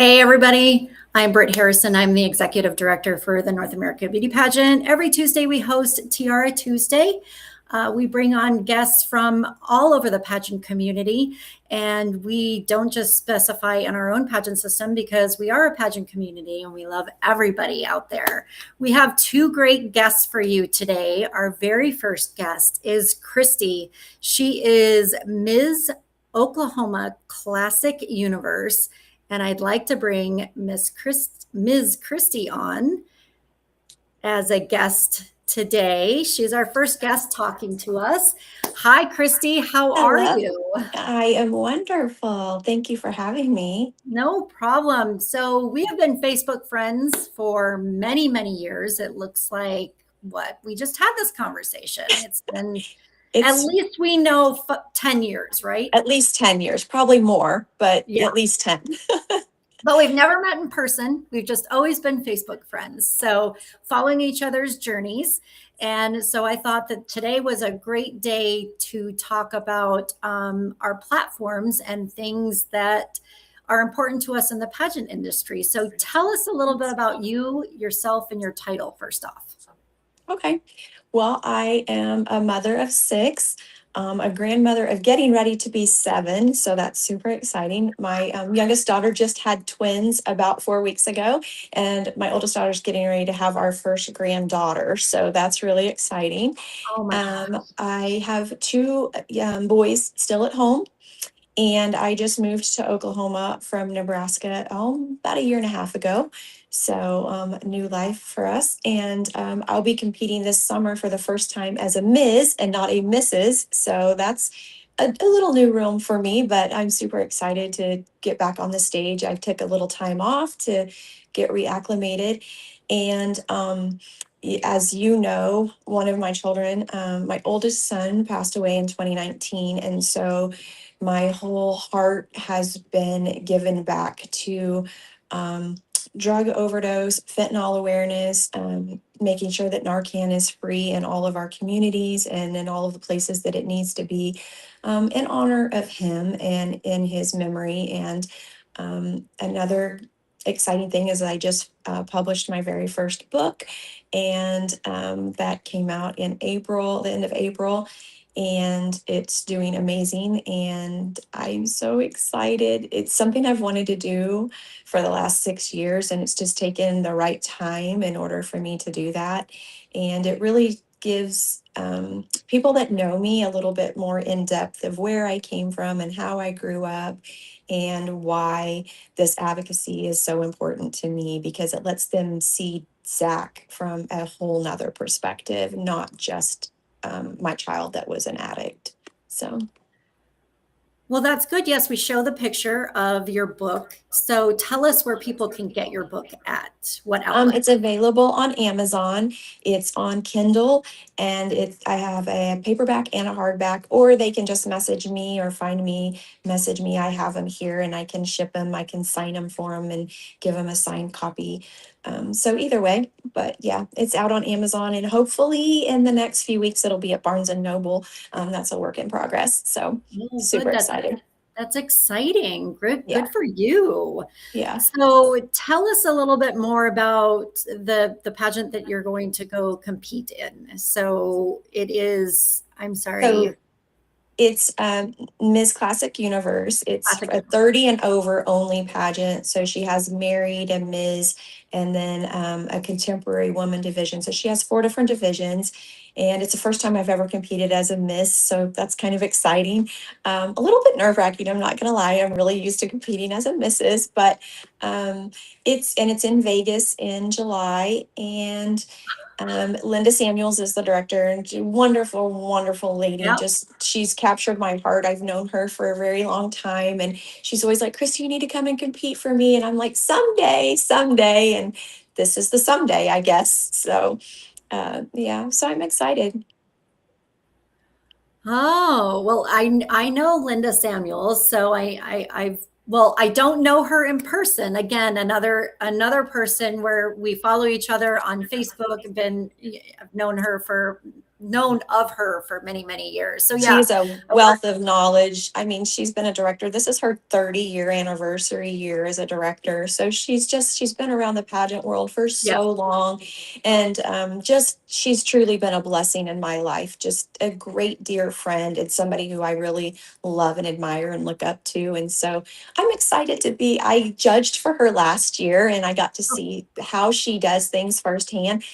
Hey, everybody. I'm Britt Harrison. I'm the executive director for the North America Beauty Pageant. Every Tuesday, we host Tiara Tuesday. We bring on guests from all over the pageant community, and we don't just specify in our own pageant system because we are a pageant community and we love everybody out there. We have two great guests for you today. Our very first guest is Kristi. She is Ms. Oklahoma Classic Universe. And I'd like to bring Ms. Kristi on as a guest today. She's our first guest talking to us. Hi, Kristi. How are Hello. you? I am wonderful. Thank you for having me. No problem. So we have been Facebook friends for many, many years. It looks like we just had this conversation. It's been at It's least we know 10 years, right? at least 10 years, probably more, but Yeah. at least 10. But we've never met in person. We've just always been Facebook friends. So following each other's journeys. And so I thought that today was a great day to talk about our platforms and things that are important to us in the pageant industry. So tell us a little bit about you, yourself, and your title first off. Okay. Well, I am a mother of six, a grandmother of getting ready to be seven. So that's super exciting. My youngest daughter just had twins about 4 weeks ago, and my oldest daughter's getting ready to have our first granddaughter. So that's really exciting. Oh my God. I have two boys still at home. And I just moved to Oklahoma from Nebraska about a year and a half ago. So, new life for us. And I'll be competing this summer for the first time as a Ms. and not a Mrs. So that's a little new realm for me, but I'm super excited to get back on the stage. I took a little time off to get reacclimated. And as you know, one of my children, my oldest son, passed away in 2019. And so my whole heart has been given back to um, drug overdose, fentanyl awareness, making sure that Narcan is free in all of our communities and in all of the places that it needs to be, in honor of him and in his memory. And another exciting thing is I just published my very first book, and that came out in April, the end of April, and it's doing amazing. And I'm so excited. It's something I've wanted to do for the last 6 years, and it's just taken the right time in order for me to do that. And it really gives people that know me a little bit more in depth of where I came from and how I grew up and why this advocacy is so important to me, because it lets them see Zach from a whole nother perspective, not just my child that was an addict. So, Well, that's good. Yes, we show the picture of your book. So tell us where people can get your book at. What outlet? it's available on Amazon. It's on Kindle, and I have a paperback and a hardback, or they can just message me or find me, message me. I have them here, and I can ship them. I can sign them for them and give them a signed copy. So either way, but yeah, it's out on Amazon, and hopefully in the next few weeks it'll be at Barnes and Noble. That's a work in progress. So Oh, super good. excited. That's exciting. Good Yeah, for you. yeah. So tell us a little bit more about the pageant that you're going to go compete in. So it is, I'm sorry, So it's Miss Classic Universe. It's classic. a 30 and over only pageant. So she has married and Ms. and then a contemporary woman division. So she has 4 different divisions. And it's the first time I've ever competed as a Miss. So that's kind of exciting. A little bit nerve wracking, I'm not going to lie. I'm really used to competing as a Mrs. But it's in Vegas in July. And Linda Samuels is the director, and wonderful, wonderful lady. Yep. Just she's captured my heart. I've known her for a very long time, and she's always like, "Kristi, you need to come and compete for me." And I'm like, "Someday, someday." And this is the someday, I guess. So, yeah. So I'm excited. Oh, well, I know Linda Samuels, so I've well, I don't know her in person. Again, another person where we follow each other on Facebook. I've known her for known of her for many, many years. So She yeah. is a wealth of knowledge. I mean, she's been a director. This is her 30-year anniversary year as a director. So she's been around the pageant world for Yeah. so long. And she's truly been a blessing in my life. Just a great dear friend and somebody who I really love and admire and look up to. And so I'm excited I judged for her last year and I got to see how she does things firsthand.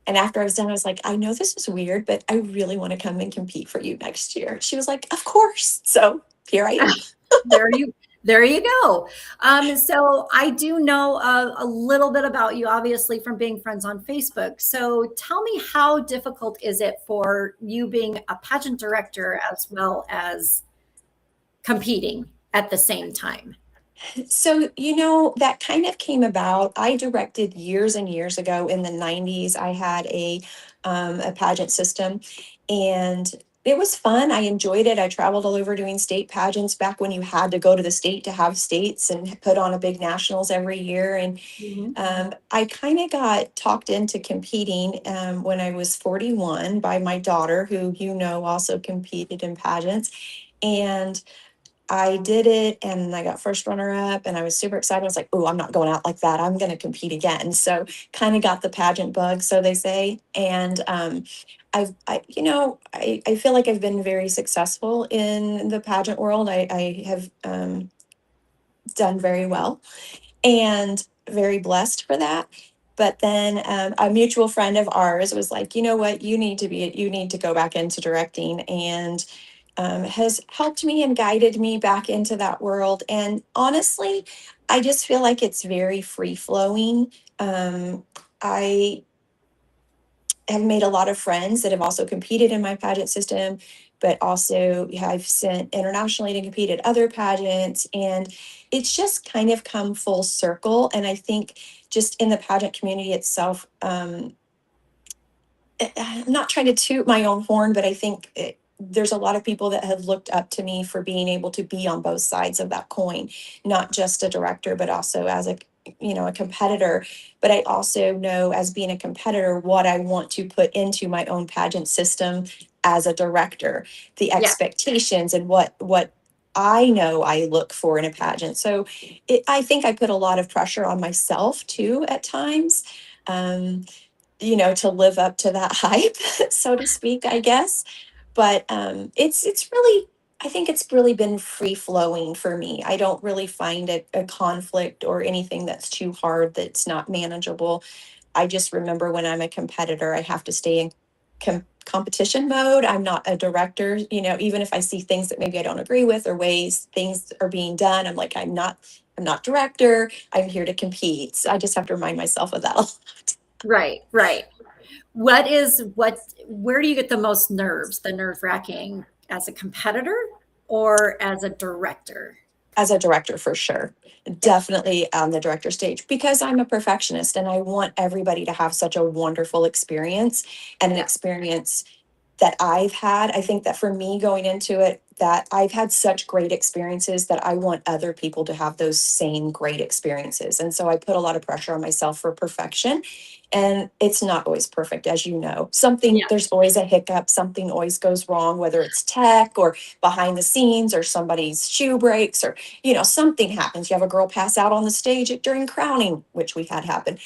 And after I was done, I was like, I know this is weird, but I really want to come and compete for you next year. She was like, of course. So here I am. there you there you go. So I do know a little bit about you, obviously, from being friends on Facebook. So tell me, how difficult is it for you being a pageant director as well as competing at the same time? So, that kind of came about. I directed years and years ago in the 90s. I had a pageant system and it was fun. I enjoyed it. I traveled all over doing state pageants back when you had to go to the state to have states and put on a big nationals every year. And Mhm. I kind of got talked into competing when I was 41 by my daughter, who also competed in pageants. And I did it and I got first runner up and I was super excited. I was like, oh, I'm not going out like that. I'm going to compete again. So kind of got the pageant bug, so they say. And I feel like I've been very successful in the pageant world. I have done very well and very blessed for that. But then a mutual friend of ours was like, you know what, you need to go back into directing, and has helped me and guided me back into that world. And honestly, I just feel like it's very free flowing. I have made a lot of friends that have also competed in my pageant system, but also I've sent internationally to compete at other pageants. And it's just kind of come full circle. And I think just in the pageant community itself, I'm not trying to toot my own horn, but I think there's a lot of people that have looked up to me for being able to be on both sides of that coin, not just a director, but also as a competitor. But I also know, as being a competitor, what I want to put into my own pageant system as a director, the Yeah. expectations and what I know I look for in a pageant. So I think I put a lot of pressure on myself too at times. Um, to live up to that hype, so to speak, I guess. But it's really, I think it's really been free flowing for me. I don't really find a conflict or anything that's too hard, that's not manageable. I just remember when I'm a competitor, I have to stay in competition mode. I'm not a director, even if I see things that maybe I don't agree with or ways things are being done, I'm like, I'm not director. I'm here to compete. So I just have to remind myself of that a lot. Right, right. Where do you get the most nerves, the nerve wracking, as a competitor or as a director? As a director, for sure. Yeah, Definitely on the director stage, because I'm a perfectionist and I want everybody to have such a wonderful experience, and an yeah, experience that I've had. I think that for me going into it, that I've had such great experiences that I want other people to have those same great experiences. And so I put a lot of pressure on myself for perfection. And it's not always perfect, as you know. yeah. There's always a hiccup, something always goes wrong, whether it's tech or behind the scenes or somebody's shoe breaks or, something happens. You have a girl pass out on the stage during crowning, which we've had happen.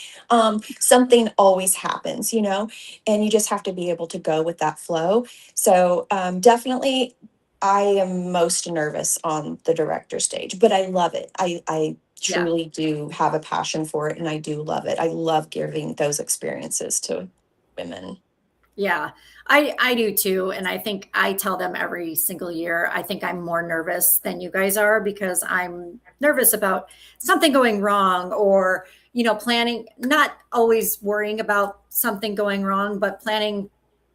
Something always happens, and you just have to be able to go with that flow. So definitely, I am most nervous on the director stage, but I love it. I Yeah. truly do have a passion for it, and I do love it. I love giving those experiences to women. Yeah, I do too, and I think I tell them every single year, I think I'm more nervous than you guys are, because I'm nervous about something going wrong, or, planning, not always worrying about something going wrong, but planning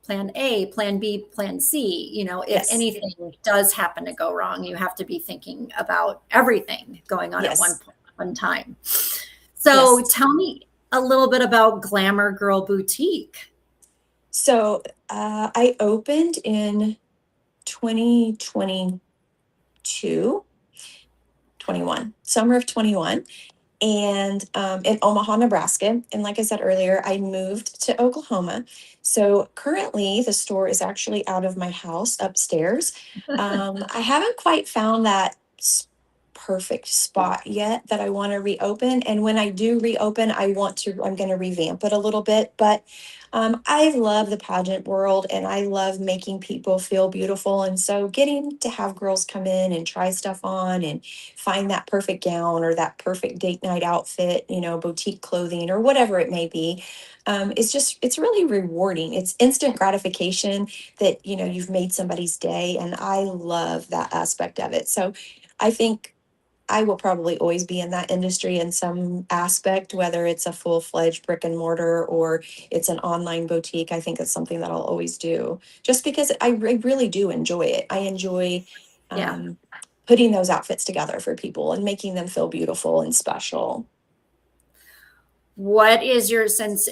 plan A, plan B, plan C. If Yes, anything does happen to go wrong, you have to be thinking about everything going on at yes, one time. So yes. tell me a little bit about Glamour Girl Boutique. So I opened in 2022, 21, summer of 21. and in Omaha, Nebraska. And like I said earlier, I moved to Oklahoma. So currently, the store is actually out of my house upstairs. I haven't quite found that perfect spot yet that I want to reopen. And when I do reopen, I'm going to revamp it a little bit. But I love the pageant world and I love making people feel beautiful. And so getting to have girls come in and try stuff on and find that perfect gown or that perfect date night outfit, boutique clothing or whatever it may be, it's really rewarding. It's instant gratification that, you've made somebody's day. And I love that aspect of it. So I think I will probably always be in that industry in some aspect, whether it's a full-fledged brick and mortar or it's an online boutique. I think it's something that I'll always do just because I really do enjoy it. I enjoy Yeah. putting those outfits together for people and making them feel beautiful and special. What is your sense?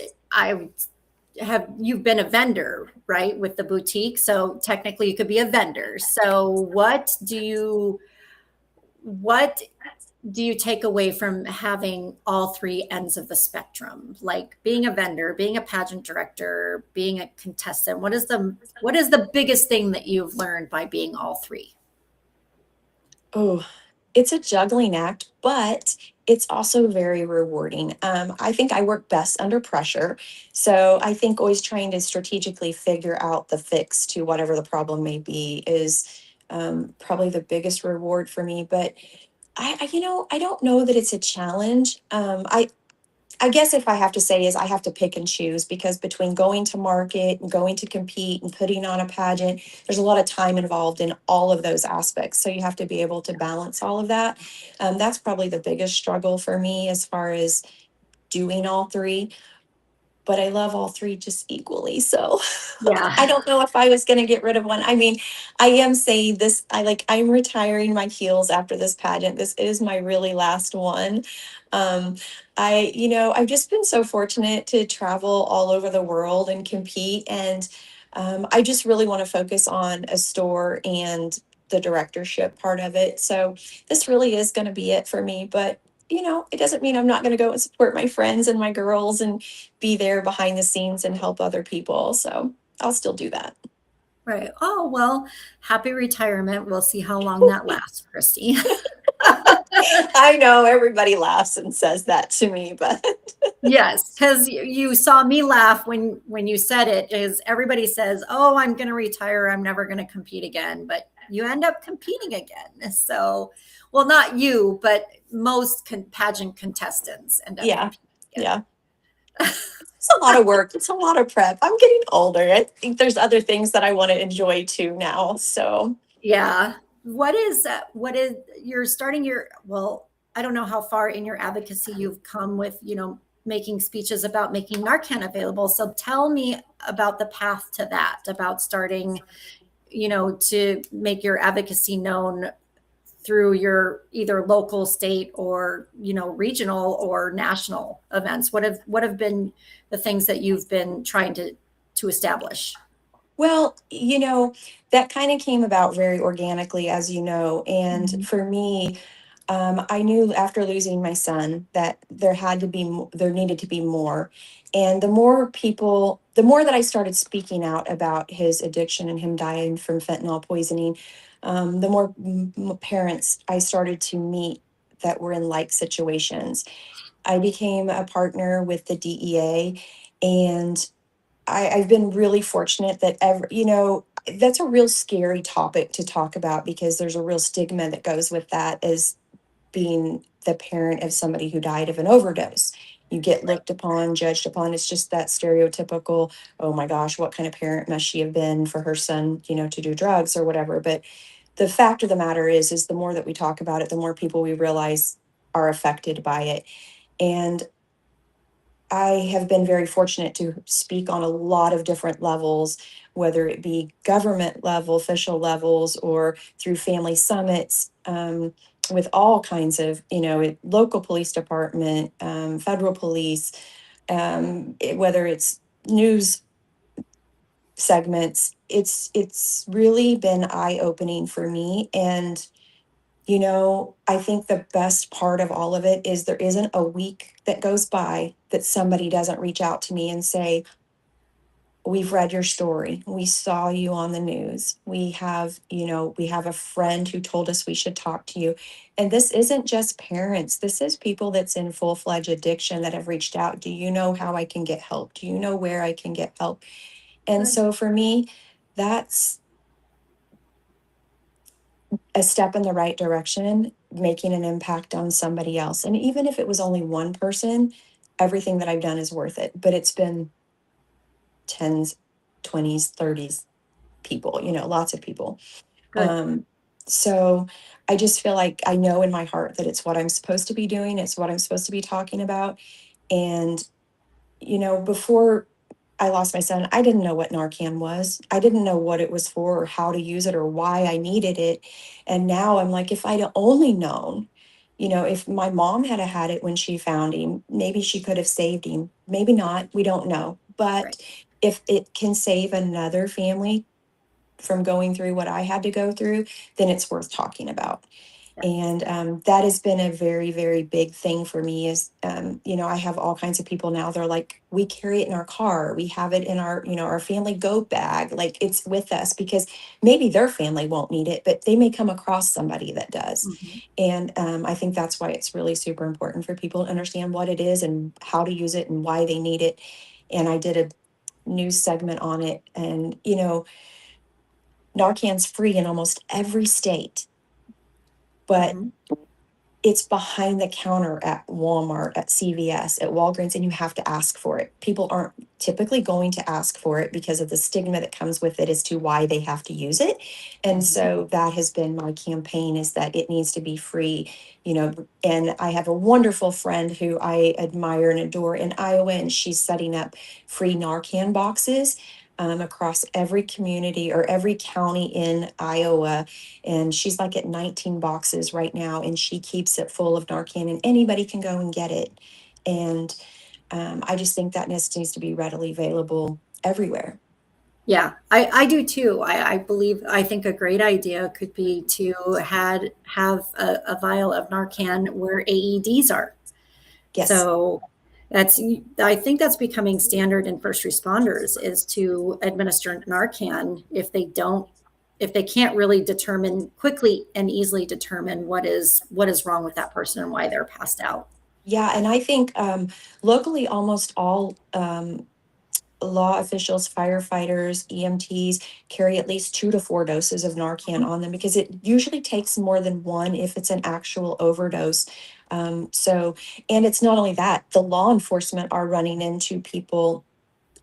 You've been a vendor, right, with the boutique. So technically you could be a vendor. So what do you take away from having all three ends of the spectrum, like being a vendor, being a pageant director, being a contestant? What is the biggest thing that you've learned by being all three? Oh, it's a juggling act, but it's also very rewarding. I think I work best under pressure. So I think always trying to strategically figure out the fix to whatever the problem may be is probably the biggest reward for me. But I don't know that it's a challenge. I guess if I have to say is I have to pick and choose because between going to market and going to compete and putting on a pageant, there's a lot of time involved in all of those aspects. So you have to be able to balance all of that. That's probably the biggest struggle for me as far as doing all three. But I love all three just equally. So I Yeah. don't know if I was going to get rid of one. I mean, I am saying this, I'm retiring my heels after this pageant. This is my really last one. Um, I've just been so fortunate to travel all over the world and compete. And I just really want to focus on a store and the directorship part of it. So this really is going to be it for me. But it doesn't mean I'm not going to go and support my friends and my girls and be there behind the scenes and help other people. So I'll still do that. Right. Oh, well, happy retirement. We'll see how long that lasts, Kristi. I know everybody laughs and says that to me, but Yes, because you saw me laugh when you said it. Is everybody says, "Oh, I'm going to retire. I'm never going to compete again," but you end up competing again. So, well, not you, but most pageant contestants end up yeah, competing yeah. again. It's a lot of work. It's a lot of prep. I'm getting older. I think there's other things that I want to enjoy too now. So, Yeah. What is you're starting your, well, I don't know how far in your advocacy you've come with, making speeches about making Narcan available. So tell me about the path to that, about starting, to make your advocacy known through your either local, state, or, regional or national events. What have been the things that you've been trying to establish? well, that kind of came about very organically, as you know. And Mhm. for me, I knew after losing my son that there needed to be more. And the more that I started speaking out about his addiction and him dying from fentanyl poisoning, the more parents I started to meet that were in like situations. I became a partner with the DEA, and I've been really fortunate that that's a real scary topic to talk about because there's a real stigma that goes with that as being the parent of somebody who died of an overdose. You get Right. looked upon, judged upon. It's just that stereotypical, oh my gosh, what kind of parent must she have been for her son, to do drugs or whatever. But the fact of the matter is the more that we talk about it, the more people we realize are affected by it. And I have been very fortunate to speak on a lot of different levels, whether it be government level, official levels, or through family summits with all kinds of, local police department, federal police, whether it's news segments. It's really been eye opening for me, and I think the best part of all of it is there isn't a week that goes by that somebody doesn't reach out to me and say, we've read your story. We saw you on the news. We have a friend who told us we should talk to you. And this isn't just parents. This is people that's in full-fledged addiction that have reached out. Do you know how I can get help? Do you know where I can get help? And Good. so for me, that's a step in the right direction, making an impact on somebody else. And even if it was only one person, everything that I've done is worth it. But it's been tens, 20s, 30s people, lots of people. Good. Um, so I just feel like I know in my heart that it's what I'm supposed to be doing. It's what I'm supposed to be talking about. And, before I lost my son, I didn't know what Narcan was. I didn't know what it was for or how to use it or why I needed it. And now I'm like, if I'd only known, if my mom had had it when she found him, maybe she could have saved him. Maybe not. We don't know. Right. But if it can save another family from going through what I had to go through, then it's worth talking about. Yes. And that has been a very, very big thing for me is, I have all kinds of people now. They're like, we carry it in our car. We have it in our family go bag. Like it's with us because maybe their family won't need it, but they may come across somebody that does. Mhm. And I think that's why it's really super important for people to understand what it is and how to use it and why they need it. And I did a news segment on it. And, Narcan's free in almost every state, but Mhm. it's behind the counter at Walmart, at CVS, at Walgreens, and you have to ask for it. People aren't typically going to ask for it because of the stigma that comes with it as to why they have to use it. And Mhm. so that has been my campaign is that it needs to be free, and I have a wonderful friend who I admire and adore in Iowa, and she's setting up free Narcan boxes across every community or every county in Iowa, and she's like at 19 boxes right now, and she keeps it full of Narcan, and anybody can go and get it. And I just think that needs to be readily available everywhere. Yeah, I do too. I think a great idea could be to have a vial of Narcan where AEDs are. Yes. So that's I think that's becoming standard in first responders is to administer Narcan if they can't really determine quickly and easily determine what is wrong with that person and why they're passed out. Yeah, and I think locally, almost all law officials, firefighters, EMTs carry at least 2 to 4 doses of Narcan Mhm. on them because it usually takes more than one if it's an actual overdose. So, and it's not only that, the law enforcement are running into people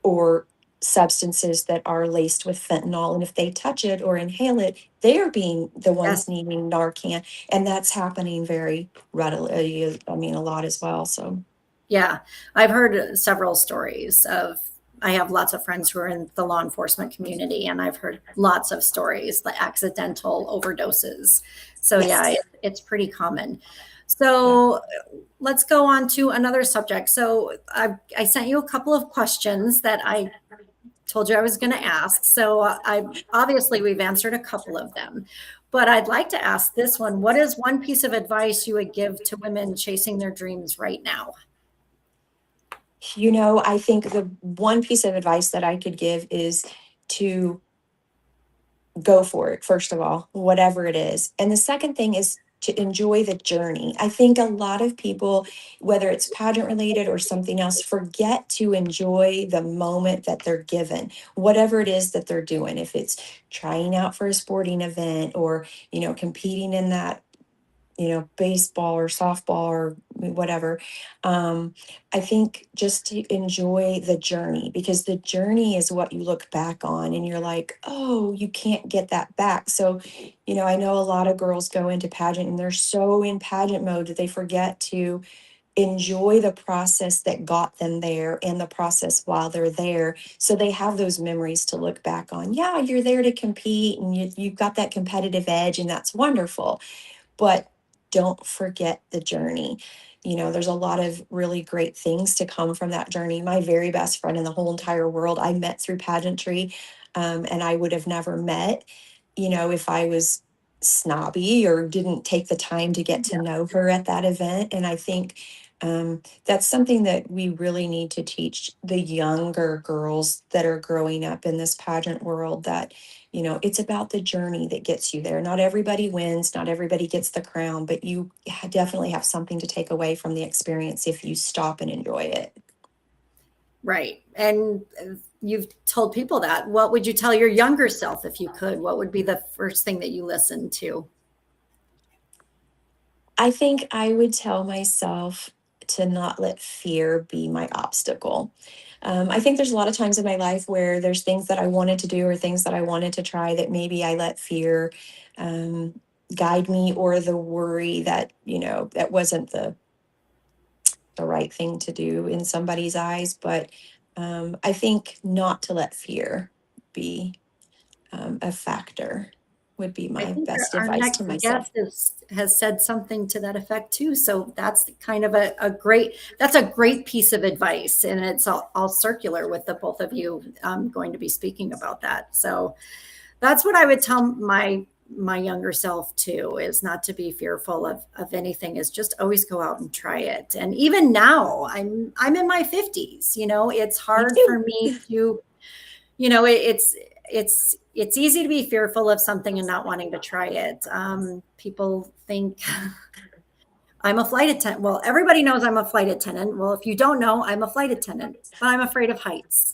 or substances that are laced with fentanyl. And if they touch it or inhale it, they are being the Yes. ones needing Narcan. And that's happening very readily, I mean, a lot as well. So, Yeah, I've heard several stories of. I have lots of friends who are in the law enforcement community, and I've heard lots of stories, like accidental overdoses. So yeah, yes. it's pretty common. Yeah. So let's go on to another subject. So I sent you a couple of questions that I told you I was going to ask. So I obviously we've answered a couple of them, but I'd like to ask this one. What is one piece of advice you would give to women chasing their dreams right now? I think the one piece of advice that I could give is to go for it, first of all, whatever it is. And the second thing is to enjoy the journey. I think a lot of people, whether it's pageant related or something else, forget to enjoy the moment that they're given, whatever it is that they're doing. If it's trying out for a sporting event or, competing in that baseball or softball or whatever. I think just to enjoy the journey because the journey is what you look back on and you're like, oh, you can't get that back. So, I know a lot of girls go into pageant and they're so in pageant mode that they forget to enjoy the process that got them there and the process while they're there. So they have those memories to look back on. Yeah, you're there to compete and you've got that competitive edge, and that's wonderful, but don't forget the journey. There's a lot of really great things to come from that journey. My very best friend in the whole entire world, I met through pageantry, and I would have never met, if I was snobby or didn't take the time to get to know her at that event. And I think that's something that we really need to teach the younger girls that are growing up in this pageant world, that, you know, it's about the journey that gets you there. Not everybody wins, not everybody gets the crown, but you definitely have something to take away from the experience if you stop and enjoy it. Right. And you've told people that. What would you tell your younger self if you could? What would be the first thing that you listened to? I think I would tell myself to not let fear be my obstacle. I think there's a lot of times in my life where there's things that I wanted to do or things that I wanted to try that maybe I let fear um, guide me, or the worry that, you know, that wasn't the right thing to do in somebody's eyes. But I think not to let fear be a factor would be I my think best our advice next to myself. guest has said something to that effect too. So that's kind of a great, that's a great piece of advice. And it's all circular with the both of you going to be speaking about that. So that's what I would tell my younger self too, is not to be fearful of anything, is just always go out and try it. And even now I'm in my 50s, you know, it's Me hard too. for me to, you know, it's easy to be fearful of something and not wanting to try it. People think I'm a flight attendant. Well, everybody knows I'm a flight attendant. Well, if you don't know, I'm a flight attendant, but I'm afraid of heights.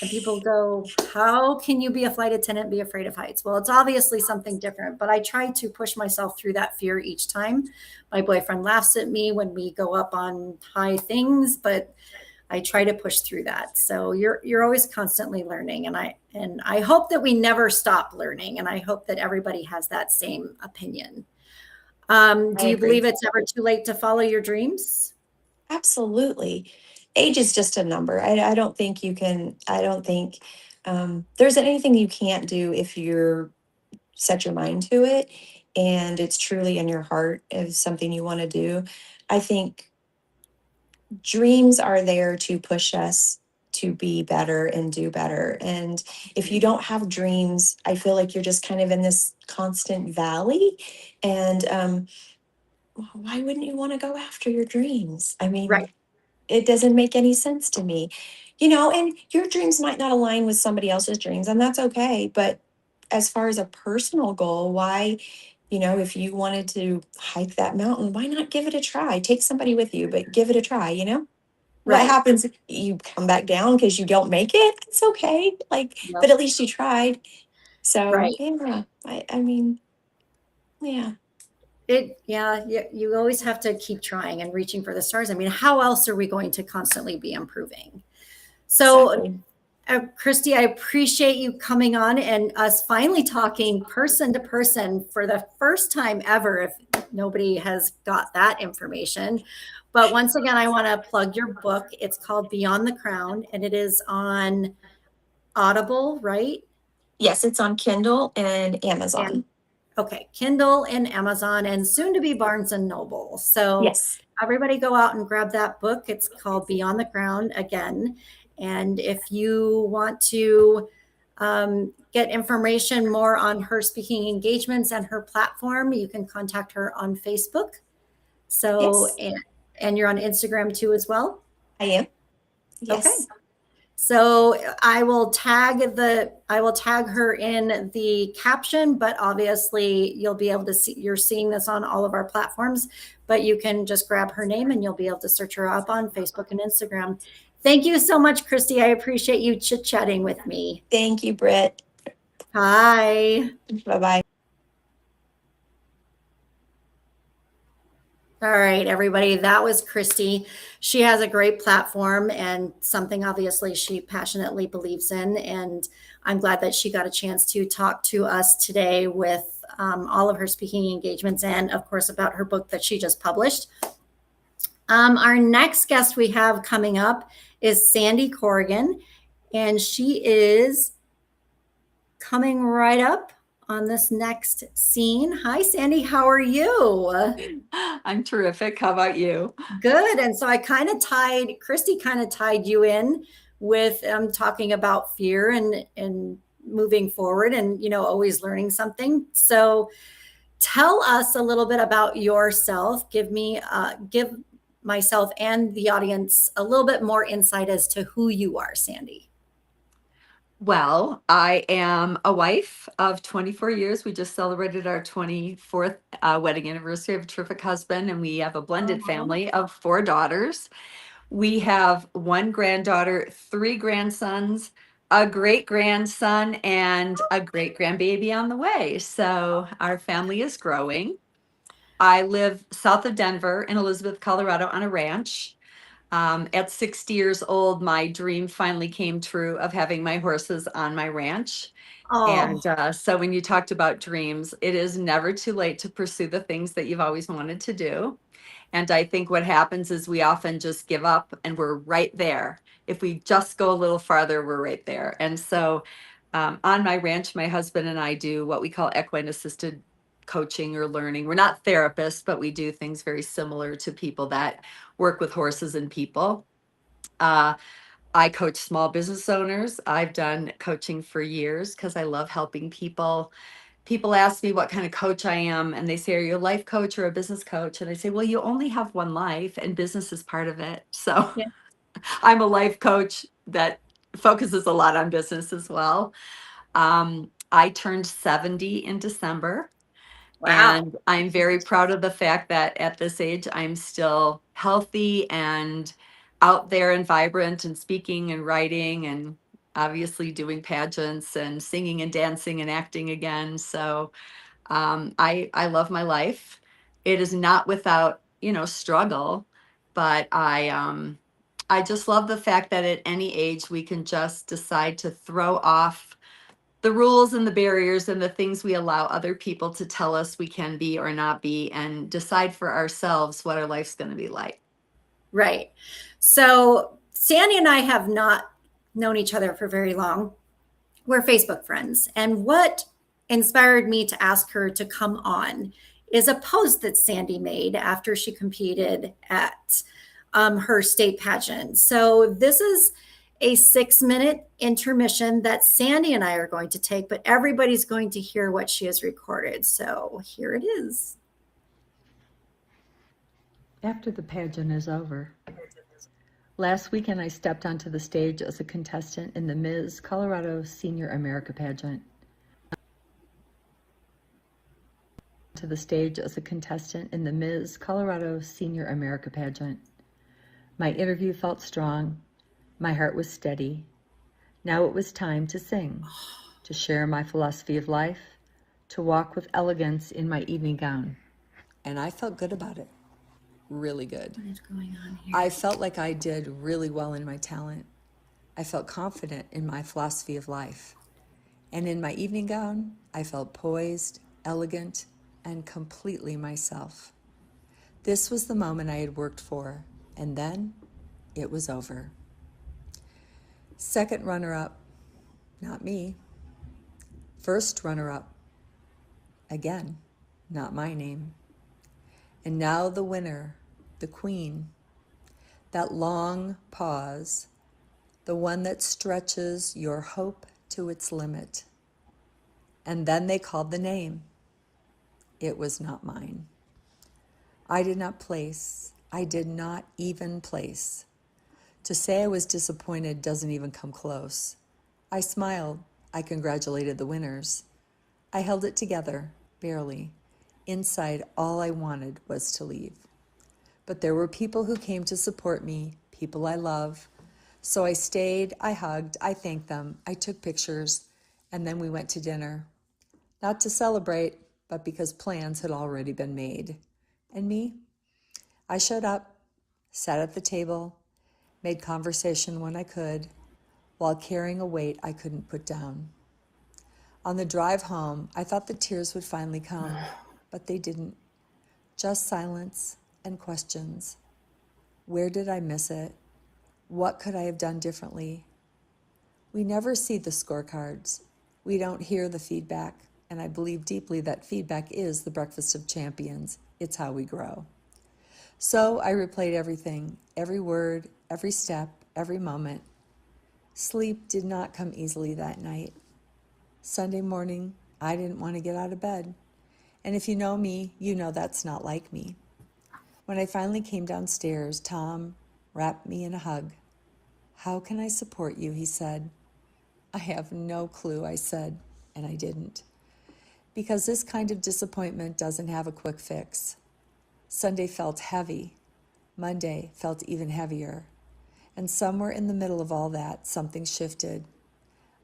And people go, how can you be a flight attendant and be afraid of heights? Well, it's obviously something different, but I try to push myself through that fear each time. My boyfriend laughs at me when we go up on high things, but I try to push through that. So you're always constantly learning, and I hope that we never stop learning, and I hope that everybody has that same opinion. I Do you agree. believe it's ever too late to follow your dreams? Absolutely. Age is just a number. I don't think you can, I don't think there's anything you can't do if you're set your mind to it and it's truly in your heart is something you want to do. I think dreams are there to push us to be better and do better. And if you don't have dreams, I feel like you're just kind of in this constant valley. And why wouldn't you want to go after your dreams? I mean, Right. it doesn't make any sense to me, you know, and your dreams might not align with somebody else's dreams, and that's okay. But as far as a personal goal, why, you know, if you wanted to hike that mountain, why not give it a try? Take somebody with you, but give it a try, you know? What Right. happens if you come back down because you don't make it? It's okay. Like, but Yep. at least you tried. So, Right. yeah, I mean, yeah, Yeah, you always have to keep trying and reaching for the stars. I mean, how else are we going to constantly be improving? So, exactly. Kristi, I appreciate you coming on and us finally talking person to person for the first time ever, if nobody has got that information. But once again, I want to plug your book. It's called Beyond the Crown, and it is on Audible, right? Yes, it's on Kindle and And Amazon. okay, Kindle and Amazon, and soon to be Barnes and Noble. So Yes. everybody go out and grab that book. It's called Beyond the Crown again. And if you want to get information more on her speaking engagements and her platform, you can contact her on Facebook. So, Yes, and you're on Instagram too as well. I am. Okay. Yes. So I will tag her in the caption, but obviously you'll be able to see, you're seeing this on all of our platforms, but you can just grab her name and you'll be able to search her up on Facebook and Instagram. Thank you so much, Kristi. I appreciate you chit-chatting with me. Thank you, Britt. Hi. Bye bye. All right, everybody. That was Kristi. She has a great platform and something obviously she passionately believes in. And I'm glad that she got a chance to talk to us today with all of her speaking engagements and, of course, about her book that she just published. Our next guest we have coming up is Sandra Corrigan, and she is coming right up on this next scene. Hi, Sandy. How are you? I'm terrific. How about you? Good. And so Kristi kind of tied you in with talking about fear and moving forward and, you know, always learning something. So Tell us a little bit about yourself. Give myself and the audience a little bit more insight as to who you are, Sandy. Well, I am a wife of 24 years. We just celebrated our 24th wedding anniversary. I have a terrific husband, and we have a blended family of 4 daughters. We have 1 granddaughter, 3 grandsons, a great grandson, and a great grandbaby on the way. So our family is growing. I live south of Denver in Elizabeth, Colorado, on a ranch. At 60 years old, my dream finally came true of having my horses on my ranch. Oh, And so when you talked about dreams, it is never too late to pursue the things that you've always wanted to do. And I think what happens is we often just give up and we're right there. If we just go a little farther, we're right there. And so on my ranch, my husband and I do what we call equine assisted coaching or learning. We're not therapists, but we do things very similar to people that work with horses and people. Uh, I coach small business owners. I've done coaching for years because I love helping people. People ask me what kind of coach I am, and they say, "Are you a life coach or a business coach?" And I say, "Well, you only have one life, and business is part of it." So yeah. I'm a life coach that focuses a lot on business as well. I turned 70 in December. Wow. And I'm very proud of the fact that at this age, I'm still healthy and out there and vibrant and speaking and writing and obviously doing pageants and singing and dancing and acting again. So I love my life. It is not without, struggle, but I just love the fact that at any age we can just decide to throw off the rules and the barriers and the things we allow other people to tell us we can be or not be and decide for ourselves what our life's going to be like. Right. So Sandy and I have not known each other for very long. We're Facebook friends. And what inspired me to ask her to come on is a post that Sandy made after she competed at her state pageant. So this is a 6-minute intermission that Sandy and I are going to take, but everybody's going to hear what she has recorded. So here it is. After the pageant is over. Last weekend, I stepped onto the stage as a contestant in the Ms. Colorado Senior America pageant. To the stage as a contestant in the Ms. Colorado Senior America pageant. My interview felt strong. My heart was steady. Now it was time to sing, to share my philosophy of life, to walk with elegance in my evening gown. And I felt good about it. Really good. What is going on here? I felt like I did really well in my talent. I felt confident in my philosophy of life. And in my evening gown, I felt poised, elegant, and completely myself. This was the moment I had worked for, and then it was over. Second runner-up, not me. First runner-up, again, not my name. And now the winner, the queen. That long pause, the one that stretches your hope to its limit. And then they called the name. It was not mine. I did not place. I did not even place. To say I was disappointed doesn't even come close. I smiled. I congratulated the winners. I held it together, barely. Inside, all I wanted was to leave. But there were people who came to support me, people I love. So I stayed, I hugged, I thanked them, I took pictures, and then we went to dinner. Not to celebrate, but because plans had already been made. And me? I showed up, sat at the table, made conversation when I could, while carrying a weight I couldn't put down. On the drive home, I thought the tears would finally come, but they didn't. Just silence and questions. Where did I miss it? What could I have done differently? We never see the scorecards. We don't hear the feedback, and I believe deeply that feedback is the breakfast of champions. It's how we grow. So I replayed everything, every word, every step, every moment. Sleep did not come easily that night. Sunday morning, I didn't want to get out of bed. And if you know me, you know that's not like me. When I finally came downstairs, Tom wrapped me in a hug. "How can I support you?" he said. "I have no clue," I said, and I didn't. Because this kind of disappointment doesn't have a quick fix. Sunday felt heavy. Monday felt even heavier. And somewhere in the middle of all that, something shifted.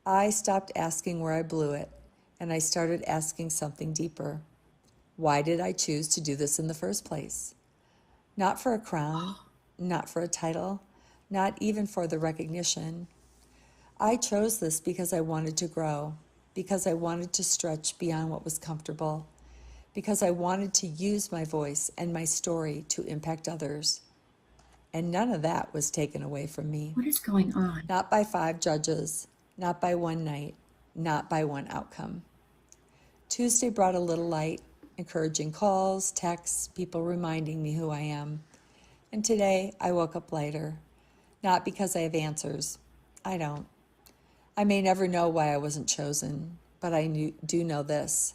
I stopped asking where I blew it, and I started asking something deeper. Why did I choose to do this in the first place? Not for a crown, not for a title, not even for the recognition. I chose this because I wanted to grow, because I wanted to stretch beyond what was comfortable, because I wanted to use my voice and my story to impact others. And none of that was taken away from me. What is going on? Not by 5 judges, not by one night, not by one outcome. Tuesday brought a little light, encouraging calls, texts, people reminding me who I am. And today I woke up lighter, not because I have answers. I don't. I may never know why I wasn't chosen, but I do know this.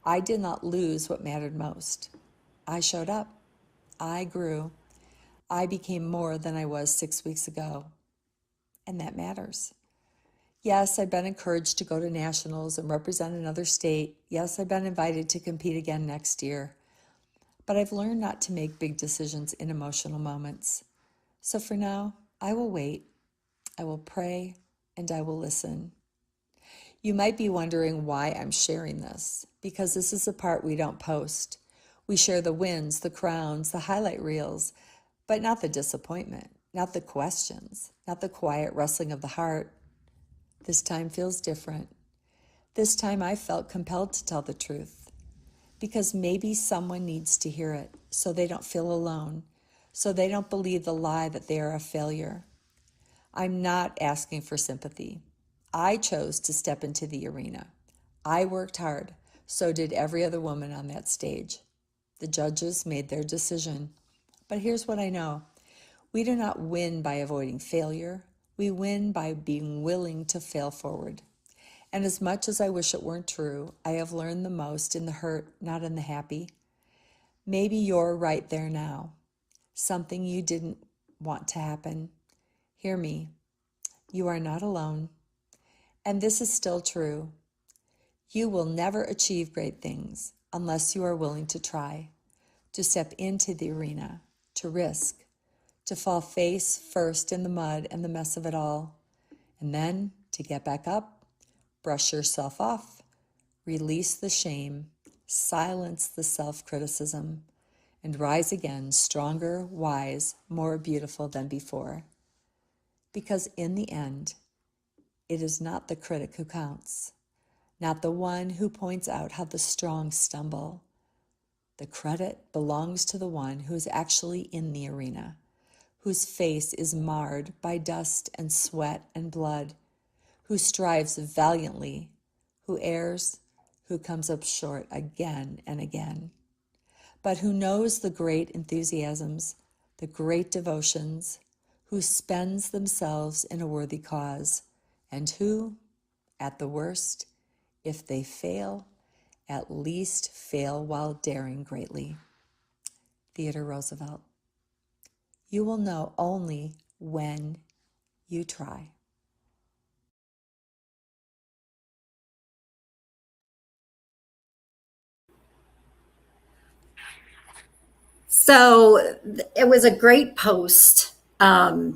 I did not lose what mattered most. I showed up. I grew. I became more than I was 6 weeks ago. And that matters. Yes, I've been encouraged to go to nationals and represent another state. Yes, I've been invited to compete again next year. But I've learned not to make big decisions in emotional moments. So for now, I will wait. I will pray, and I will listen. You might be wondering why I'm sharing this, because this is the part we don't post. We share the wins, the crowns, the highlight reels, but not the disappointment, not the questions, not the quiet wrestling of the heart. This time feels different. This time I felt compelled to tell the truth, because maybe someone needs to hear it so they don't feel alone, so they don't believe the lie that they are a failure. I'm not asking for sympathy. I chose to step into the arena. I worked hard. So did every other woman on that stage. The judges made their decision. But here's what I know. We do not win by avoiding failure. We win by being willing to fail forward. And as much as I wish it weren't true, I have learned the most in the hurt, not in the happy. Maybe you're right there now. Something you didn't want to happen. Hear me. You are not alone. And this is still true. You will never achieve great things unless you are willing to try, to step into the arena, to risk, to fall face first in the mud and the mess of it all, and then to get back up, brush yourself off, release the shame, silence the self-criticism, and rise again stronger, wise, more beautiful than before. Because in the end, it is not the critic who counts, not the one who points out how the strong stumble. The credit belongs to the one who is actually in the arena, whose face is marred by dust and sweat and blood, who strives valiantly, who errs, who comes up short again and again, but who knows the great enthusiasms, the great devotions, who spends themselves in a worthy cause, and who, at the worst, if they fail, at least fail while daring greatly. Theodore Roosevelt. You will know only when you try. So it was a great post. As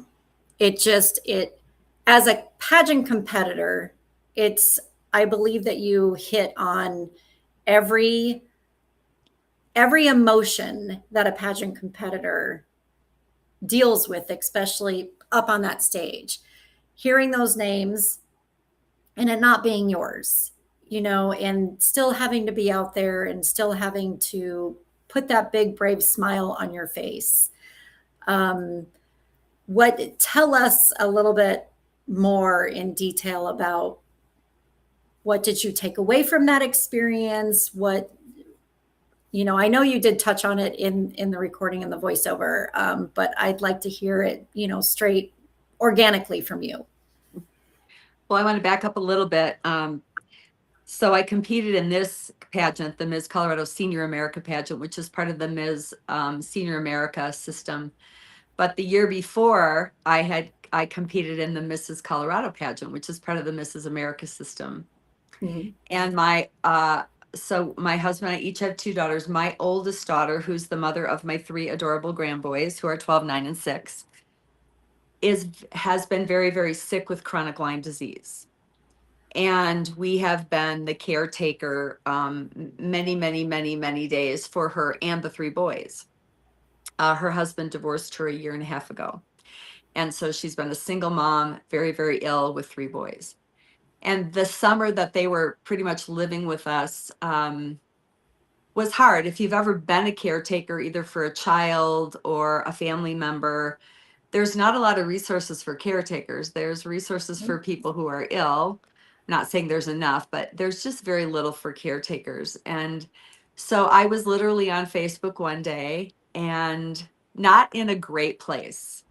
a pageant competitor, I believe that you hit on every emotion that a pageant competitor deals with, especially up on that stage. Hearing those names and it not being yours, and still having to be out there and still having to put that big, brave smile on your face. Tell us a little bit more in detail about what did you take away from that experience? I know you did touch on it in the recording and the voiceover, but I'd like to hear it, straight organically from you. Well, I want to back up a little bit. So I competed in this pageant, the Ms. Colorado Senior America pageant, which is part of the Ms. Senior America system. But the year before, I competed in the Mrs. Colorado pageant, which is part of the Mrs. America system. Mhm. And so my husband and I each have two daughters. My oldest daughter, who's the mother of my three adorable grandboys, who are 12, 9, and 6, has been very, very sick with chronic Lyme disease. And we have been the caretaker many, many, many, many days for her and the three boys. Her husband divorced her a year and a half ago. And so she's been a single mom, very, very ill with three boys. And the summer that they were pretty much living with us was hard. If you've ever been a caretaker, either for a child or a family member, there's not a lot of resources for caretakers. There's resources for people who are ill. I'm not saying there's enough, but there's just very little for caretakers. And so I was literally on Facebook one day and not in a great place.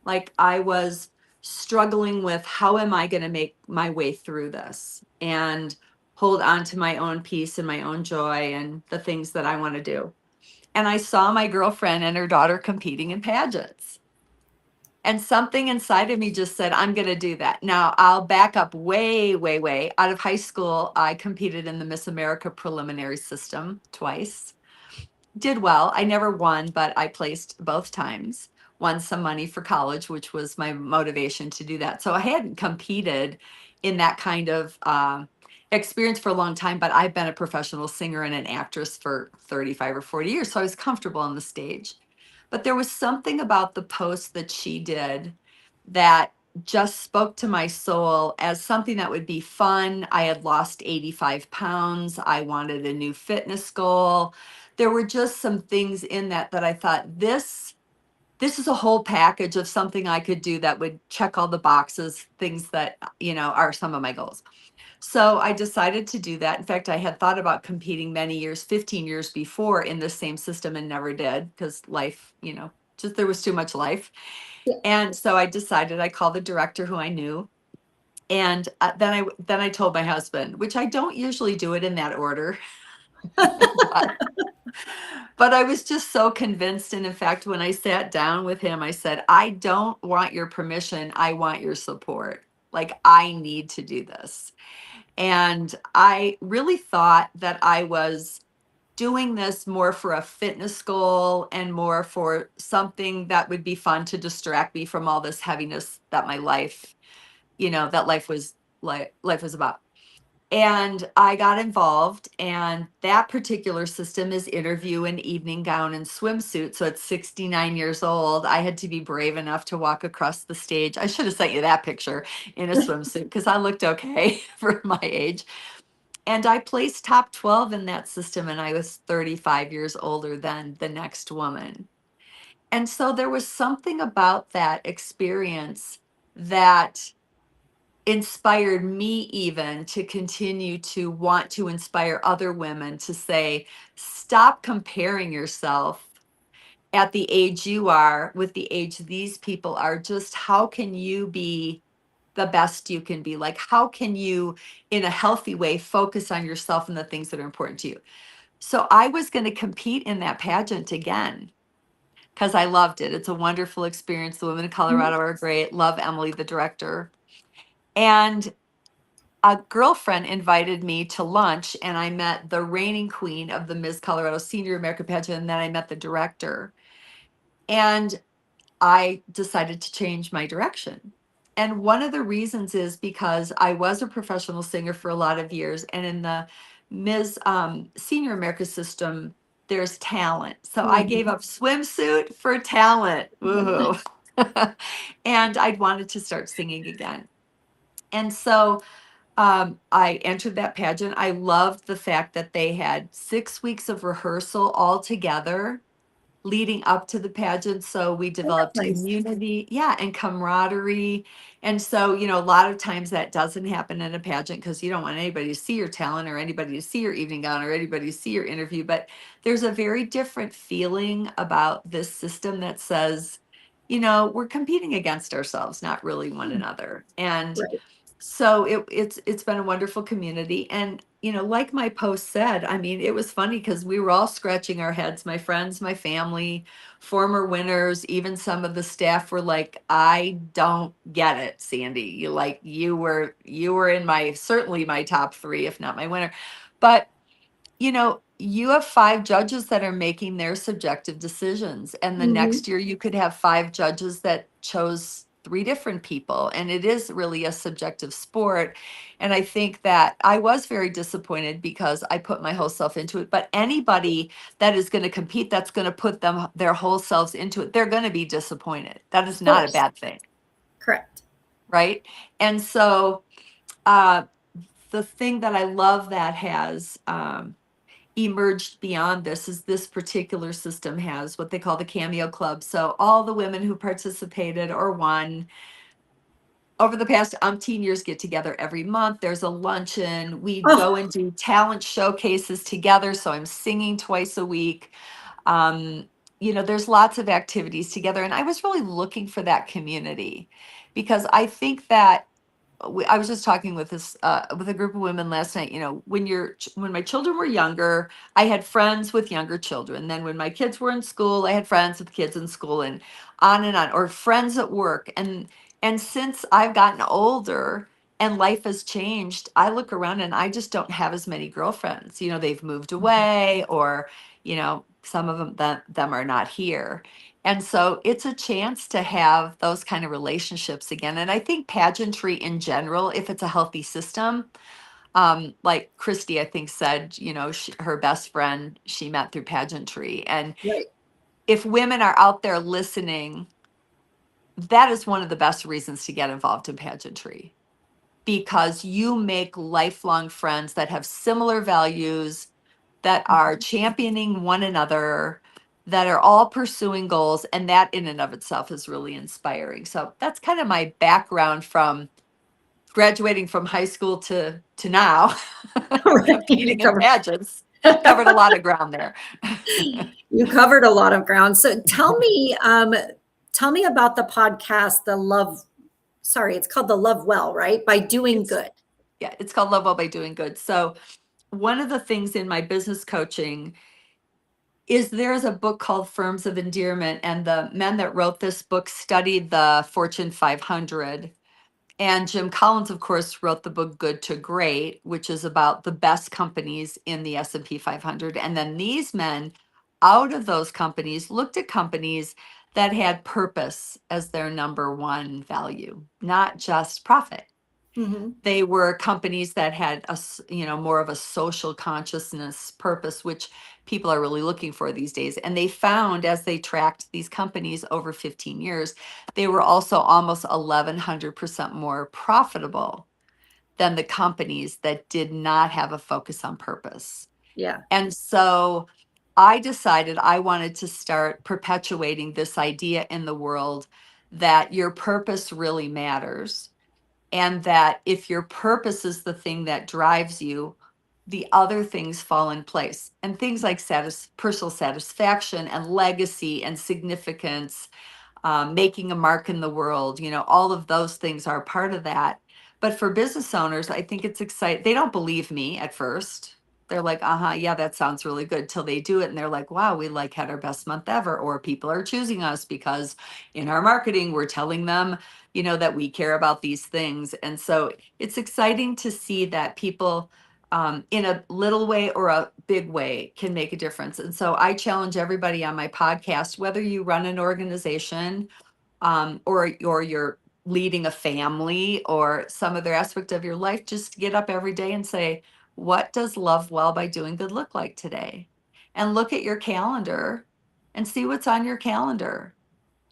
Like I was struggling with how am I going to make my way through this and hold on to my own peace and my own joy and the things that I want to do. And I saw my girlfriend and her daughter competing in pageants. And something inside of me just said, I'm going to do that. Now, I'll back up way, way, way. Out of high school, I competed in the Miss America preliminary system twice. Did well. I never won, but I placed both times. Won some money for college, which was my motivation to do that. So I hadn't competed in that kind of experience for a long time, but I've been a professional singer and an actress for 35 or 40 years. So I was comfortable on the stage. But there was something about the post that she did that just spoke to my soul as something that would be fun. I had lost 85 pounds. I wanted a new fitness goal. There were just some things in that I thought this is a whole package of something I could do that would check all the boxes, things that, are some of my goals. So I decided to do that. In fact, I had thought about competing many years, 15 years before in the same system and never did because life, just there was too much life. Yeah. And so I decided I called the director who I knew. And then I told my husband, which I don't usually do it in that order. But I was just so convinced. And in fact, when I sat down with him, I said, I don't want your permission. I want your support. Like, I need to do this. And I really thought that I was doing this more for a fitness goal and more for something that would be fun to distract me from all this heaviness that my life, that life was about. And I got involved, and that particular system is interview in evening gown and swimsuit. So at 69 years old, I had to be brave enough to walk across the stage. I should have sent you that picture in a swimsuit because I looked okay for my age. And I placed top 12 in that system, and I was 35 years older than the next woman. And so there was something about that experience that inspired me even to continue to want to inspire other women to say, stop comparing yourself at the age you are with the age these people are. Just how can you be the best you can be? Like, how can you, in a healthy way, focus on yourself and the things that are important to you? So I was going to compete in that pageant again because I loved it. It's a wonderful experience. The women in Colorado are great. Love Emily, the director. And a girlfriend invited me to lunch, and I met the reigning queen of the Miss Colorado Senior America pageant, and then I met the director. And I decided to change my direction. And one of the reasons is because I was a professional singer for a lot of years, and in the Ms. Senior America system, there's talent. So I gave up swimsuit for talent. Woohoo. And I'd wanted to start singing again. And so I entered that pageant. I loved the fact that they had 6 weeks of rehearsal all together leading up to the pageant. So we developed nice. community, and camaraderie. And so, a lot of times that doesn't happen in a pageant because you don't want anybody to see your talent or anybody to see your evening gown or anybody to see your interview. But there's a very different feeling about this system that says, we're competing against ourselves, not really one another. And Right. So it's been a wonderful community. And, like my post said, I mean, it was funny because we were all scratching our heads, my friends, my family, former winners, even some of the staff were like, I don't get it, Sandy. You were in my, certainly my top three, if not my winner. But you have 5 judges that are making their subjective decisions. And the Mhm. next year you could have 5 judges that chose 3 different people. And it is really a subjective sport. And I think that I was very disappointed because I put my whole self into it. But anybody that is going to compete, that's going to put their whole selves into it, they're going to be disappointed. That is Of not a course. bad thing. Correct. Right. And so uh, the thing that I love that has emerged beyond this is this particular system has what they call the Cameo Club. So all the women who participated or won over the past umpteen years get together every month. There's a luncheon. We Oh, go and do talent showcases together. So I'm singing twice a week. Um, there's lots of activities together. And I was really looking for that community because I think that I was just talking with with a group of women last night. When my children were younger, I had friends with younger children. Then when my kids were in school, I had friends with kids in school, and on, or friends at work. And since I've gotten older and life has changed, I look around and I just don't have as many girlfriends. They've moved away, or some of them are not here. And so it's a chance to have those kind of relationships again. And I think pageantry in general, if it's a healthy system, like Kristi, I think said, her best friend she met through pageantry. And right. if women are out there listening, that is one of the best reasons to get involved in pageantry, because you make lifelong friends that have similar values, that are championing one another, that are all pursuing goals. And that in and of itself is really inspiring. So that's kind of my background from graduating from high school to now, Right. You competing in covered, pageants. Covered a lot of ground there. you covered a lot of ground. So tell me about the podcast, it's called The Love Well, right? By Doing It's Good. yeah, it's called Love Well by Doing Good. So one of the things in my business coaching is there's a book called Firms of Endearment, and the men that wrote this book studied the Fortune 500. And Jim Collins, of course, wrote the book Good to Great, which is about the best companies in the S&P 500. And then these men, out of those companies, looked at companies that had purpose as their number one value, not just profit. Mhm. They were companies that had more of a social consciousness purpose, which people are really looking for these days. And they found, as they tracked these companies over 15 years, they were also almost 1,100% more profitable than the companies that did not have a focus on purpose. Yeah. And so I decided I wanted to start perpetuating this idea in the world that your purpose really matters, and that if your purpose is the thing that drives you, the other things fall in place. And things like personal satisfaction and legacy and significance, making a mark in the world, all of those things are part of that. But for business owners, I think it's exciting. They don't believe me at first. They're like, yeah, that sounds really good, till they do it. And they're like, wow, we had our best month ever. Or people are choosing us because in our marketing, we're telling them, that we care about these things. And so it's exciting to see that people, in a little way or a big way, can make a difference. And so I challenge everybody on my podcast, whether you run an organization, or you're leading a family or some other aspect of your life, just get up every day and say, what does love well by doing good look like today? And look at your calendar and see what's on your calendar.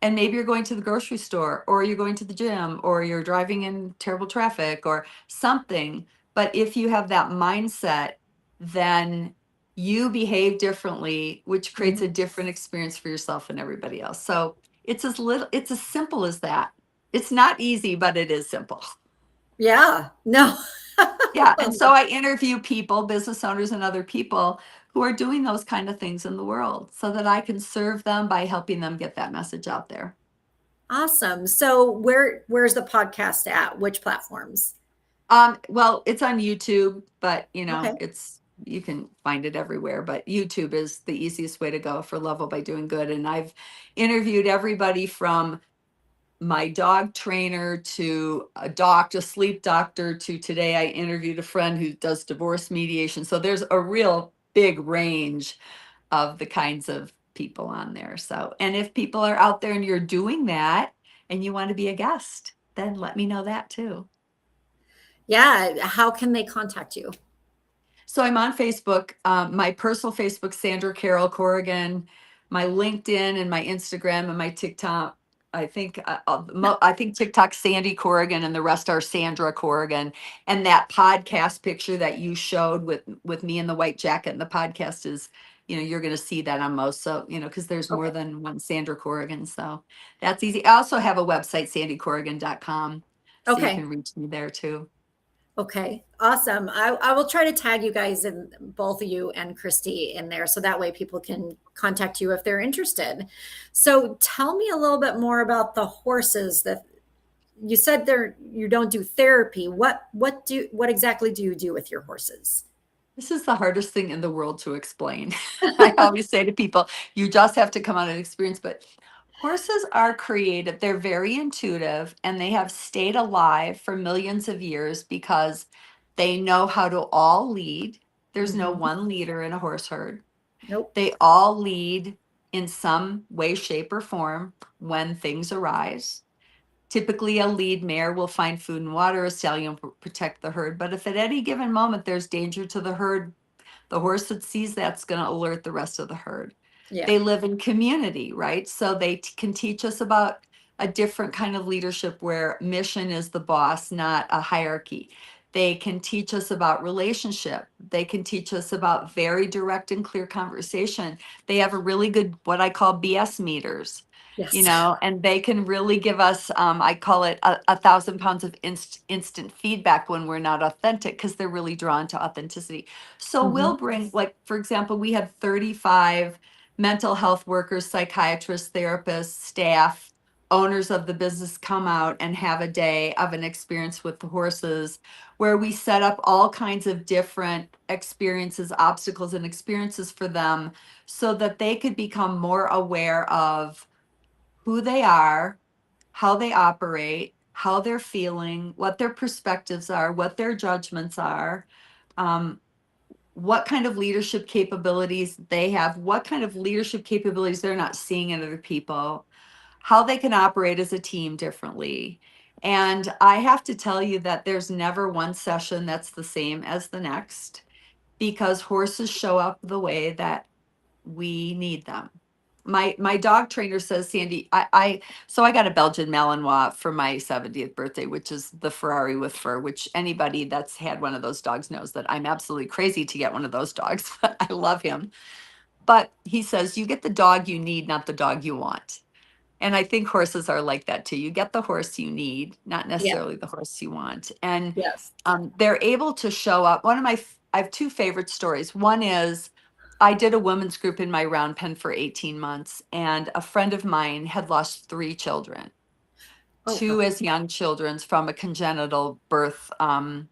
And maybe you're going to the grocery store, or you're going to the gym, or you're driving in terrible traffic or something. But if you have that mindset, then you behave differently, which creates a Mhm. different experience for yourself and everybody else. So it's as simple as that. It's not easy, but it is simple. Yeah. No. Yeah. And so I interview people, business owners and other people who are doing those kind of things in the world, so that I can serve them by helping them get that message out there. Awesome. So where's the podcast at? Which platforms? Well, it's on YouTube, but Okay. you can find it everywhere. But YouTube is the easiest way to go for Level by Doing Good. And I've interviewed everybody from my dog trainer to a sleep doctor, to today I interviewed a friend who does divorce mediation. So there's a real big range of the kinds of people on there. So, and if people are out there and you're doing that and you want to be a guest, then let me know that too. Yeah. How can they contact you? So I'm on Facebook, my personal Facebook, Sandra Carol Corrigan, my LinkedIn and my Instagram and my TikTok. I think TikTok Sandy Corrigan and the rest are Sandra Corrigan. And that podcast picture that you showed with me in the white jacket and the podcast is, you're going to see that on most. So, because there's more Okay. than one Sandra Corrigan. So that's easy. I also have a website, sandycorrigan.com. So you Okay. can reach me there too. Okay, awesome. I will try to tag you guys, in both of you and Kristi, in there, so that way people can contact you if they're interested. So tell me a little bit more about the horses. That you said you don't do therapy. What exactly do you do with your horses? This is the hardest thing in the world to explain. I always say to people, you just have to come out and experience, but horses are creative. They're very intuitive and they have stayed alive for millions of years because they know how to all lead. There's no Mhm. one leader in a horse herd. Nope. They all lead in some way, shape, or form when things arise. Typically, a lead mare will find food and water, a stallion will protect the herd. But if at any given moment there's danger to the herd, the horse that sees that's going to alert the rest of the herd. Yeah. They live in community, right? So they can teach us about a different kind of leadership where mission is the boss, not a hierarchy. They can teach us about relationship. They can teach us about very direct and clear conversation. They have a really good, what I call BS meters, Yes. and they can really give us, I call it a 1,000 pounds of instant feedback when we're not authentic, because they're really drawn to authenticity. So we'll Mhm. bring, like, for example, we had 35 mental health workers, psychiatrists, therapists, staff, owners of the business come out and have a day of an experience with the horses where we set up all kinds of different experiences, obstacles, and experiences for them so that they could become more aware of who they are, how they operate, how they're feeling, what their perspectives are, what their judgments are, um, what kind of leadership capabilities they have, what kind of leadership capabilities they're not seeing in other people, how they can operate as a team differently. And I have to tell you that there's never one session that's the same as the next, because horses show up the way that we need them. My dog trainer says, Sandy, so I got a Belgian Malinois for my 70th birthday, which is the Ferrari with fur, which anybody that's had one of those dogs knows that I'm absolutely crazy to get one of those dogs. I love him. But he says, you get the dog you need, not the dog you want. And I think horses are like that too. You get the horse you need, not Yeah. necessarily the horse you want. And Yes. they're able to show up. I have two favorite stories. One is I did a women's group in my round pen for 18 months, and a friend of mine had lost 3 children, Oh two God. as young children from a congenital birth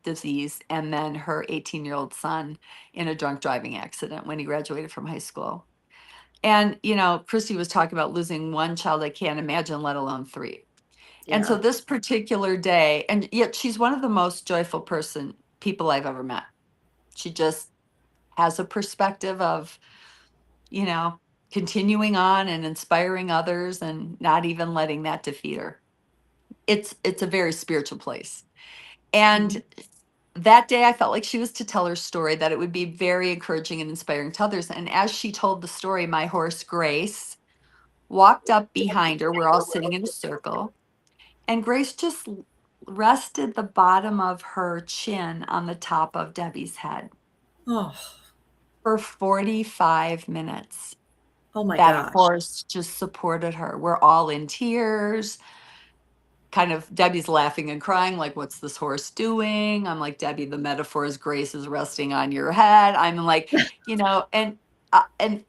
disease, and then her 18-year-old son in a drunk driving accident when he graduated from high school. And, Kristi was talking about losing one child. I can't imagine, let alone 3. And so Yeah. this particular day, and yet she's one of the most joyful people I've ever met. She just has a perspective of, you know, continuing on and inspiring others and not even letting that defeat her. It's a very spiritual place. And Mhm. that day I felt like she was to tell her story, that it would be very encouraging and inspiring to others. And as she told the story, my horse Grace walked up behind her. We're all sitting in a circle. And Grace just rested the bottom of her chin on the top of Debbie's head Oh. for 45 minutes. Oh my That gosh. horse just supported her. We're all in tears. Kind of Debbie's laughing and crying, like, what's this horse doing? I'm like, Debbie, the metaphor is Grace is resting on your head. I'm like, and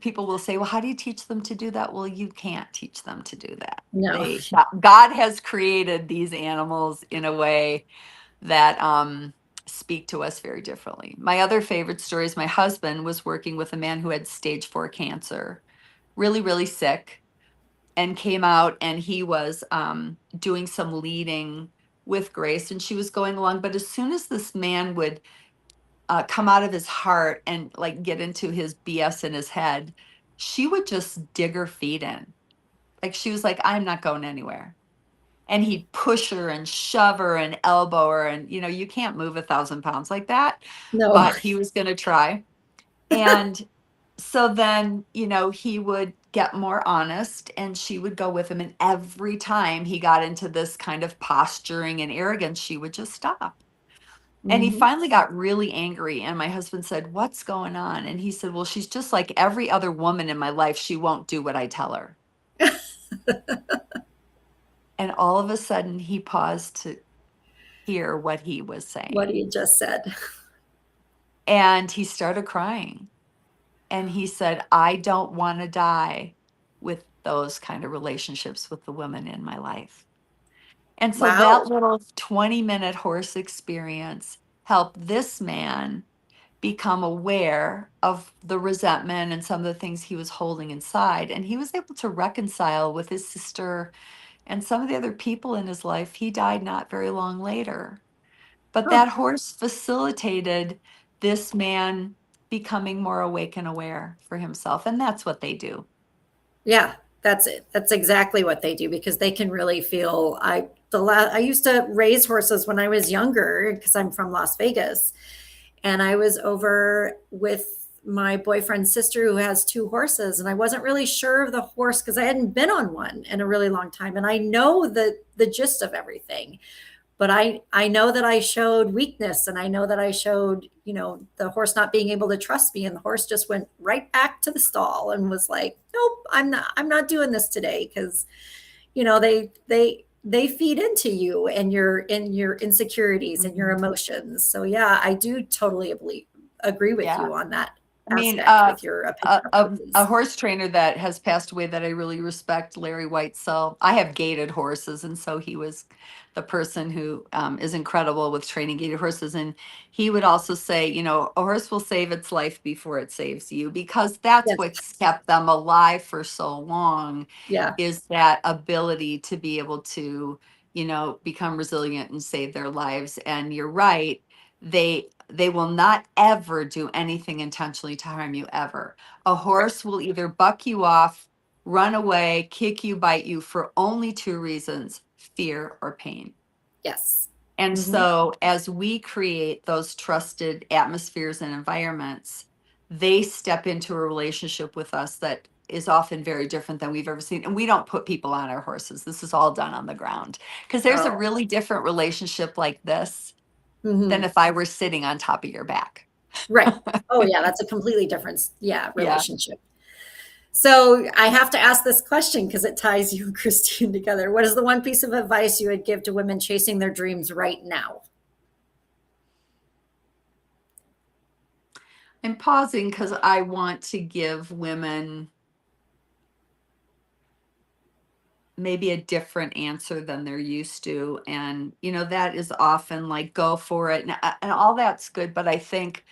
people will say, well, how do you teach them to do that? Well, you can't teach them to do that. No. God has created these animals in a way that speak to us very differently. My other favorite story is my husband was working with a man who had stage 4 cancer, really, really sick, and came out, and he was doing some leading with Grace, and she was going along. But as soon as this man would come out of his heart and like get into his BS in his head, she would just dig her feet in. Like she was like, I'm not going anywhere. And he'd push her and shove her and elbow her. And, you know, you can't move 1,000 pounds like that, No. but he was going to try. And so then, you know, he would get more honest and she would go with him. And every time he got into this kind of posturing and arrogance, she would just stop. And he Mhm. finally got really angry. And my husband said, what's going on? And he said, well, she's just like every other woman in my life. She won't do what I tell her. And all of a sudden he paused to hear what he was saying. What you just said. And he started crying. And he said, I don't want to die with those kind of relationships with the women in my life. And so that Wow. little 20-minute horse experience helped this man become aware of the resentment and some of the things he was holding inside. And he was able to reconcile with his sister and some of the other people in his life. He died not very long later. But Huh. that horse facilitated this man becoming more awake and aware for himself. And that's what they do. Yeah, that's it. That's exactly what they do because they can really feel. I used to raise horses when I was younger because I'm from Las Vegas, and I was over with my boyfriend's sister who has 2 horses, and I wasn't really sure of the horse because I hadn't been on one in a really long time, and I know the gist of everything. But I know that I showed weakness, and I know that I showed, the horse not being able to trust me, and the horse just went right back to the stall and was like, nope, I'm not doing this today. Cause they feed into you and your insecurities and your Mhm. emotions. So yeah, I do totally agree with Yeah. you on that I mean, aspect with your opinion of a horses. horse trainer that has passed away that I really respect, Larry Whitesell. I have gaited horses, and so he was the person who is incredible with training gaited horses. And he would also say, you know, a horse will save its life before it saves you, because that's Yes. what's kept them alive for so long, Yeah. is that ability to be able to, you know, become resilient and save their lives. And you're right, they will not ever do anything intentionally to harm you ever. A horse will either buck you off, run away, kick you, bite you for only 2 reasons: fear or pain. Yes. And Mhm. so as we create those trusted atmospheres and environments, they step into a relationship with us that is often very different than we've ever seen. And we don't put people on our horses. This is all done on the ground, because there's a Oh. really different relationship like this than Mhm. if I were sitting on top of your back. Right. Oh yeah, that's a completely different, Yeah. relationship. So I have to ask this question because it ties you and Christine together. What is the one piece of advice you would give to women chasing their dreams right now? I'm pausing because I want to give women maybe a different answer than they're used to. And, you know, that is often like, go for it. And all that's good. But I think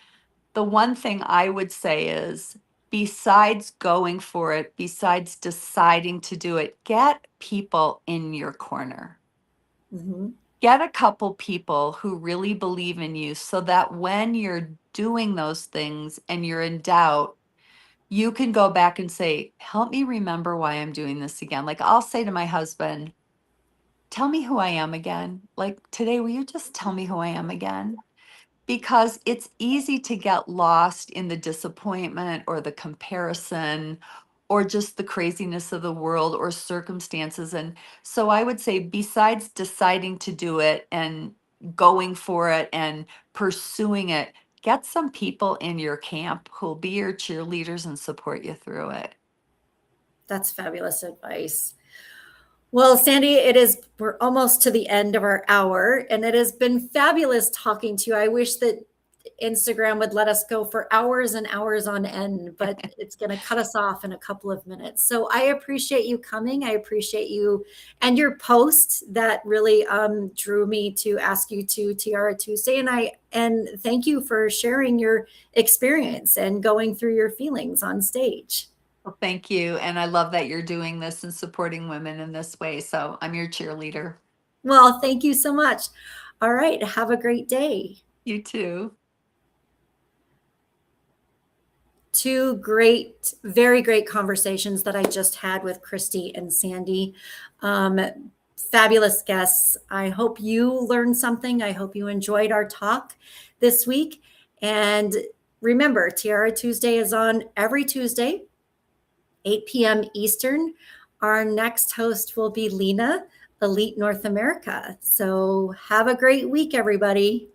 the one thing I would say is, besides going for it, besides deciding to do it, get people in your corner. Mhm. Get a couple people who really believe in you, so that when you're doing those things and you're in doubt, you can go back and say, help me remember why I'm doing this again. Like I'll say to my husband, tell me who I am again. Like today, will you just tell me who I am again? Because it's easy to get lost in the disappointment or the comparison or just the craziness of the world or circumstances. And so I would say, besides deciding to do it and going for it and pursuing it, get some people in your camp who'll be your cheerleaders and support you through it. That's fabulous advice. Well, Sandy, we're almost to the end of our hour, and it has been fabulous talking to you. I wish that Instagram would let us go for hours and hours on end, but it's going to cut us off in a couple of minutes. So I appreciate you coming. I appreciate you and your post that really drew me to ask you to Tiara Tuesday. And thank you for sharing your experience and going through your feelings on stage. Well, thank you. And I love that you're doing this and supporting women in this way. So I'm your cheerleader. Well, thank you so much. All right. Have a great day. You too. Two great, very great conversations that I just had with Kristi and Sandy. Fabulous guests. I hope you learned something. I hope you enjoyed our talk this week. And remember, Tiara Tuesday is on every Tuesday, 8 p.m. Eastern. Our next host will be Lena, Elite North America. So have a great week, everybody.